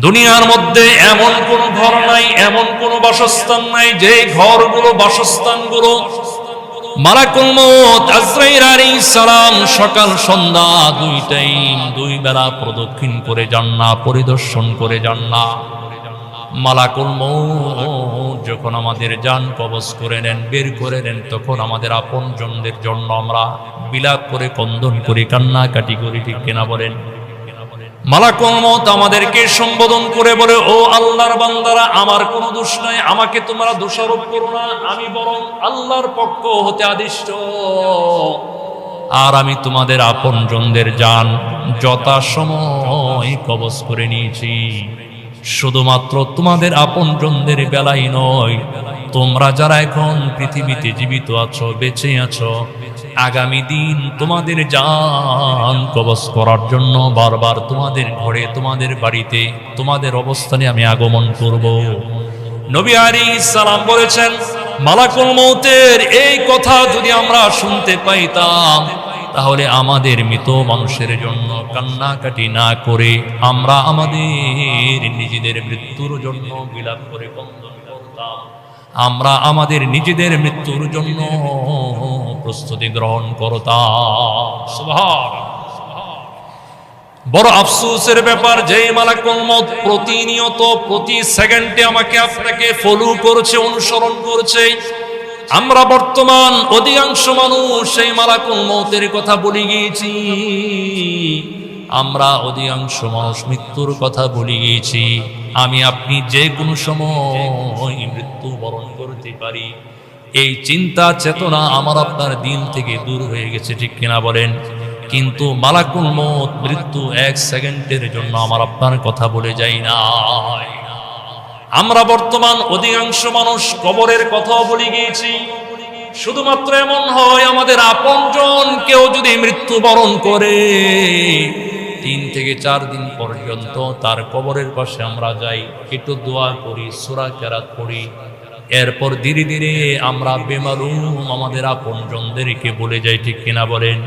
দুনিয়ার মধ্যে এমন কোন ঘর নাই, এমন কোন বাসস্থান নাই যে ঘরগুলো বাসস্থানগুলো মালাকুল মউত আজরাইল আলাইহিস সালাম সকাল সন্ধ্যা দুই টাইম দুই বেলা প্রদক্ষিণ করে যান না, পরিদর্শন করে যান না। মালাকুল মউত যখন আমাদের জান কবজ করে নেন, বের করে নেন, তখন আমাদের আপনজনদের জন্য আমরা বিলাপ করে কন্দন করি, কান্নাকাটি করি, ঠিক কিনা বলেন? মালাকুল মউত আমাদেরকে সম্বোধন করে বলে, ও আল্লাহর বান্দারা, আমার কোনো দোষ নাই, আমাকে তোমরা দোষারোপ করো না, আমি বরং আল্লাহর পক্ষ হতে আদিষ্ট, আর আমি তোমাদের আপনজনদের জান যথাসময় কবজ করে নিয়েছি। শুধুমাত্র তোমাদের আপনজনদের বেলাই নয়, তোমরা যারা এখন পৃথিবীতে জীবিত আছো, বেঁচে আছো, আগামী দিন তোমাদের জান কবজ করার জন্য বারবার তোমাদের ঘরে, তোমাদের বাড়িতে, তোমাদের অবস্থানে আমি আগমন করব। নবী আলাইহিস সালাম বলেছেন, মালাকুল মউতের এই কথা যদি আমরা শুনতে পাইতাম, তাহলে আমাদের মৃত মানুষের জন্য কান্নাকাটি না করে আমরা আমাদের নিজেদের মৃত্যুর জন্য বিলাপ করে কন্দন করতাম, আমরা আমাদের নিজেদের মৃত্যুর জন্য প্রস্তুতি গ্রহণ করতাম। সুবহানাল্লাহ। বড় আফসোসের ব্যাপার, যে মালাকুল মউত প্রতিনিয়ত প্রতি সেকেন্ডে আমাকে আপনাকে ফলো করছে, অনুসরণ করছে, আমরা বর্তমান অধিকাংশ মানুষ সেই মালাকুল মউতের কথা বলে গিয়েছি। আমরা অধিকাংশ মানুষ মৃত্যুর কথা বলে গিয়েছি। আমি আপনি যে কোনো সময় মৃত্যু বরণ করতে পারি, এই চিন্তা চেতনা আমার আপনার দিল থেকে দূর হয়ে গেছে, ঠিক কিনা বলেন? কিন্তু মালাকুল মউত মৃত্যু এক সেকেন্ডের জন্য আমার আপনার কথা বলে যাই না। আমরা বর্তমান অধিকাংশ মানুষ কবরের কথাও বলে গিয়েছি। শুধুমাত্র এমন হয়, আমাদের আপনজন কেউ যদি মৃত্যুবরণ করে 3 থেকে 4 দিন পর্যন্ত তার কবরের পাশে আমরা যাই, একটু দোয়া করি, সূরা কেরাত পড়ি, এরপর ধীরে ধীরে আমরা বেমালুম আমাদের আপনজনদেরকে বলে যাই, ঠিক কিনা বলেন?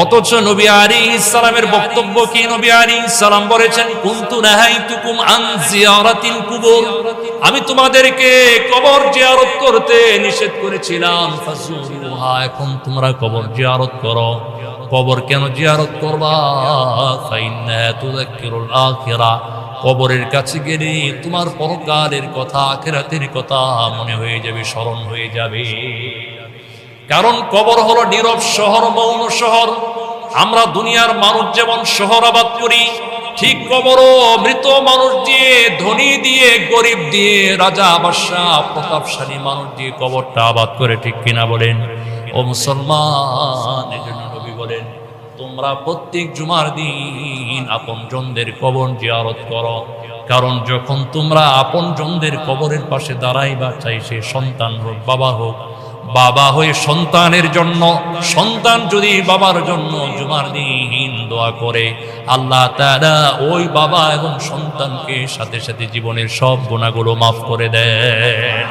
অথচ নবী আলাইহিস সালামের বক্তব্য কি? নবী আলাইহিস সালাম বলেছেন, কুনতু নাহাইতুকুম আন জিয়ারাতিল কুবুর, আমি তোমাদেরকে কবর জিয়ারত করতে নিষেধ করেছিলাম, ফাজুরুহা, এখন তোমরা কবর জিয়ারত করো। কবর কেন জিয়ারত করবা? ফাইন্নাহা তুযাক্কিরুল আখিরাহ, কবরের কাছে গেলে তোমার পরকালের কথা, আখিরাতের কথা মনে হয়ে যাবে, স্মরণ হয়ে যাবে। কারণ কবর হলো নীরব শহর, মৌন শহর। আমরা দুনিয়ার মানুষ যেমন শহর আবাদ করি, ঠিক কবরও মৃত মানুষ দিয়ে, ধনী দিয়ে, গরিব দিয়ে, রাজা বাদশাহ প্রতাপশালী মানুষ দিয়ে কবরটা আবাদ করে, ঠিক কিনা বলেন? ও মুসলমান, এজন্য নবী বলেন, তোমরা প্রত্যেক জুমার দিন আপনজনদের কবর জিয়ারত করো। কারণ যখন তোমরা আপনজনদের কবরের পাশে দাঁড়াইবা, চাই সে সন্তান হোক, বাবা হোক, বাবা হয়ে সন্তানের জন্য, সন্তান যদি বাবার জন্য জুমার দিন দোয়া করে, আল্লাহ তাআলা ওই বাবা এবং সন্তানকে সাথে সাথে জীবনের সব গুনাহগুলো মাফ করে দেন।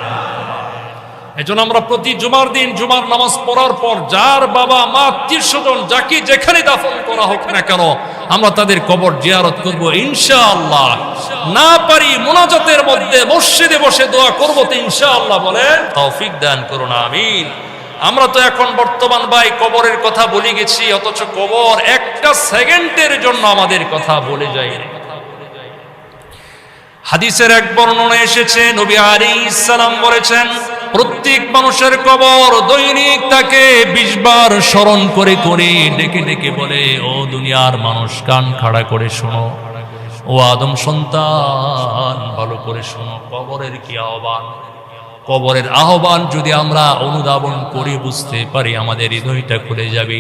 এজন্য আমরা প্রতি জুমার দিন জুমার নামাজ পড়ার পর যার বাবা মা আত্মীয়স্বজন যাকে যেখানে দাফন করা হোক না কেন, আমরা তাদের কবর জিয়ারত করব ইনশাআল্লাহ। না পারি মুনাজাতের মধ্যে মসজিদে বসে দোয়া করব তো ইনশাআল্লাহ। বলেন তৌফিক দান করুন, আমিন। আমরা তো এখন বর্তমান ভাই কবরের কথা বলে গেছি, অথচ কবর একটা সেকেন্ডের জন্য আমাদের কথা বলে যায়। হাদিসের এক বর্ণনা এসেছে, নবী আলাইহিস সালাম বলেছেন, প্রত্যেক মানুষের কবর দৈনিক তাকে 20 বার স্মরণ করে করে ডেকে ডেকে বলে, ও দুনিয়ার মানুষ, কান খাড়া করে শোনো, ও আদম সন্তান, ভালো করে শোনো, কবরের কি আহ্বান। কবরের আহ্বান যদি আমরা অনুধাবন করে বুঝতে পারি, আমাদের হৃদয়টা খুলে যাবে।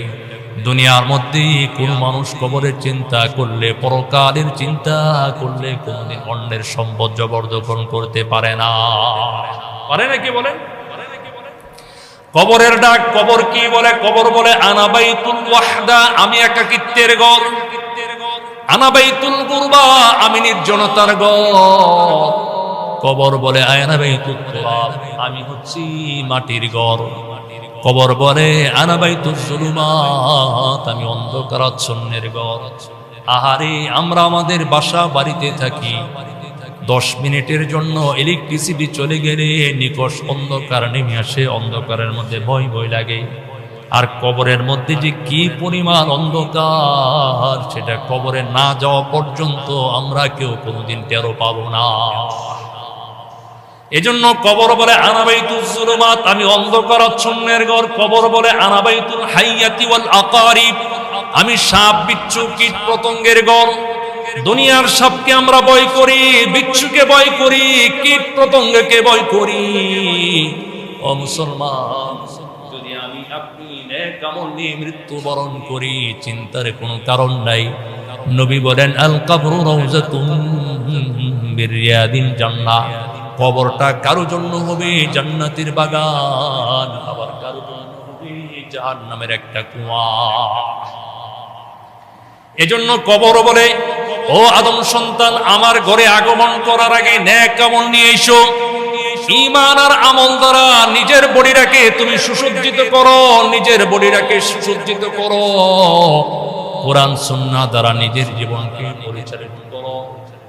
দুনিয়ার মধ্যে কোন মানুষ কবরের চিন্তা করলে, পরকালের চিন্তা করলে কোনদিন অন্যের সম্পদ জবরদখল করতে পারে না। পারে নাকি বলেন? কবরের ডাক, কবর কি বলে? কবর বলে, আনা বাইতুল ওয়াহদা, আমি একাকিত্বের ঘর। আনা বাইতুল গুরবা, আমি নির্জনতার ঘর। কবর বলে, আনা বাইতুত তুরাব, আমি হচ্ছি মাটির ঘর। কবর বলে, আনা বাইতুজ জুলুমাত, আমি অন্ধকারাচ্ছন্নের ঘর। আহারে, আমরা আমাদের বাসা বাড়িতে থাকি, 10 মিনিটের জন্য ইলেকট্রিসিটি চলে গেলে নিকষ অন্ধকার নেমে আসে, অন্ধকারের মধ্যে ভয় ভয় লাগে। আর কবরের মধ্যে যে কি পরিমাণ অন্ধকার, সেটা কবরে না যাওয়া পর্যন্ত আমরা কেউ কোনোদিন টেরও পাবো না। এজন্য কবর বলে আনাবাইতুজ জুলুমাত, আমি অন্ধকারাচ্ছন্নের ঘর। কবর বলে আনাবাইতুল হাইয়াতি ওয়াল আকারিব, আমি সাপ বিচ্ছু কীট পতঙ্গের ঘর। দুনিয়ার সাপকে আমরা ভয় করি, বিচ্ছুকে ভয় করি, কীট পতঙ্গকে ভয় করি। ও মুসলমান, যদি আমি আপনি নেক আমল নিয়ে মৃত্যুবরণ করি, চিন্তার কোনো কারণ নাই। নবী বলেন আল কবরু রাউযাতুম মির রিয়াদিল জান্নাহ, কবরটা কারো জন্য হবে জান্নাতের বাগান, আবার কারো জন্য হবে জাহান্নামের একটা কুয়া। এজন্য কবর বলে, ও আদম সন্তান, আমার ঘরে আগমন করার আগে নেক আমল নিয়ে এসো। ঈমান আর আমল দ্বারা নিজের বডিটাকে তুমি সুসজ্জিত করো, নিজের বডিটাকে সুসজ্জিত করো। কোরআন সুন্নাহ দ্বারা নিজের জীবনকে পরিচালিত করো,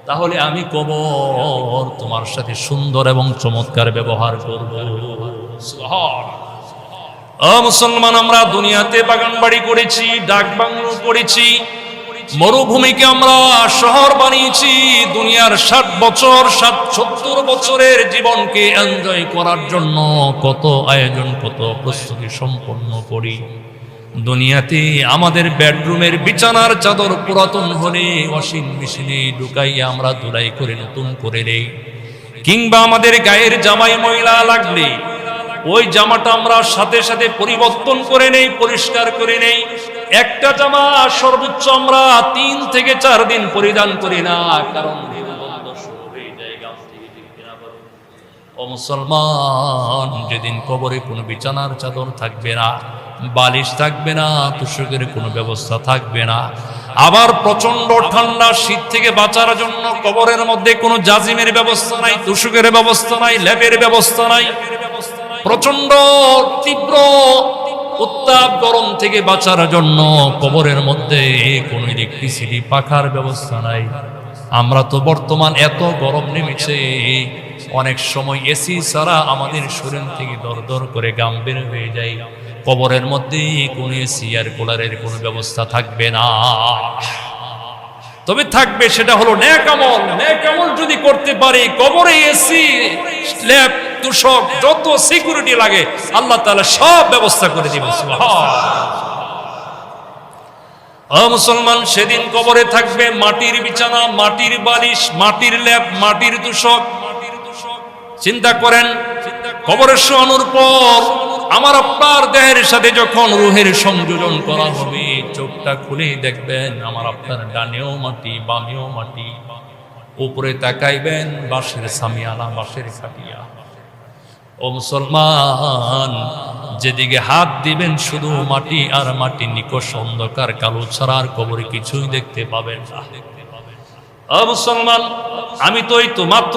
তাহলে আমি কবর তোমার সাথে সুন্দর এবং চমৎকার ব্যবহার করব। ও মুসলমান, আমরা দুনিয়াতে বাগান বাড়ি করেছি, ডাক বাংলো করেছি, মরুভূমিকে আমরা শহর বানিয়েছি। দুনিয়ার 60 বছর 70 বছরের জীবনকে এনজয় করার জন্য কত আয়োজন, কত প্রস্তুতি সম্পন্ন করি। দুনিয়াতে আমাদের বেডরুমের বিছানার চাদর পুরাতন হলে ওয়াশিং মেশিনে ঢুকাইয়া আমরা ধুলাই করে নতুন করে নেই, কিংবা আমাদের গায়ের জামাই ময়লা লাগলে ওই জামাটা আমরা সাথে সাথে পরিবর্তন করে নেই, পরিষ্কার করে নেই। একটা জামা সর্বোচ্চ আমরা 3 থেকে 4 দিন পরিধান করি না, কারণ ও মুসলমান, যেদিন কবরে কোনো বিছানার চাদর থাকবে না, বালিশ থাকবে না, তুষকের কোনো ব্যবস্থা থাকবে না। আবার প্রচন্ড ঠান্ডা শীত থেকে বাঁচার জন্য কবরের মধ্যে কোনো জাজিমের ব্যবস্থা নাই, তুষকের ব্যবস্থা নাই, ল্যাবের ব্যবস্থা নাই। প্রচন্ড তীব্র উত্তাপ গরম থেকে বাঁচার জন্য কবরের মধ্যে কোনো ইলেকট্রিসিটি, পাখার ব্যবস্থা নাই। আমরা তো বর্তমান এত গরম নেমেছে, অনেক সময় এসি ছাড়া আমাদের শরীর থেকে দরদর করে ঘাম বের হয়ে যায়। কবরের মধ্যে কোনো এসি আর কুলারের কোনো ব্যবস্থা থাকবে না। তবে থাকবে সেটা হলো নেক আমল। নেক আমল যদি করতে পারি, কবরে এসি, স্ল্যাব, তুষক, যত সিকিউরিটি লাগে আল্লাহ তাআলা সব ব্যবস্থা করে দিবেন। ও মুসলমান, সেদিন কবরে থাকবে মাটির বিছানা, মাটির বালিশ, মাটির ল্যাব, মাটির তুষক। চিন্তা করেন, কবরে শোয়ানোর পর আমার আপনার দেহের সাথে যখন রূহের সংযোজন করা হবে, চোখটা খুলে দেখবেন আমার আপনার ডানেও মাটি, বামেও মাটি। উপরে তাকাইবেন, বাঁশের সামিয়ানা, বাঁশের খাটিয়া। ও মুসলমান, যেদিকে হাত দিবেন শুধু মাটি আর মাটি, নিকষ অন্ধকার কালো ছাড়া আর কবরে কিছুই দেখতে পাবেন না। ও মুসলমান, আমি তো এই তো মাত্র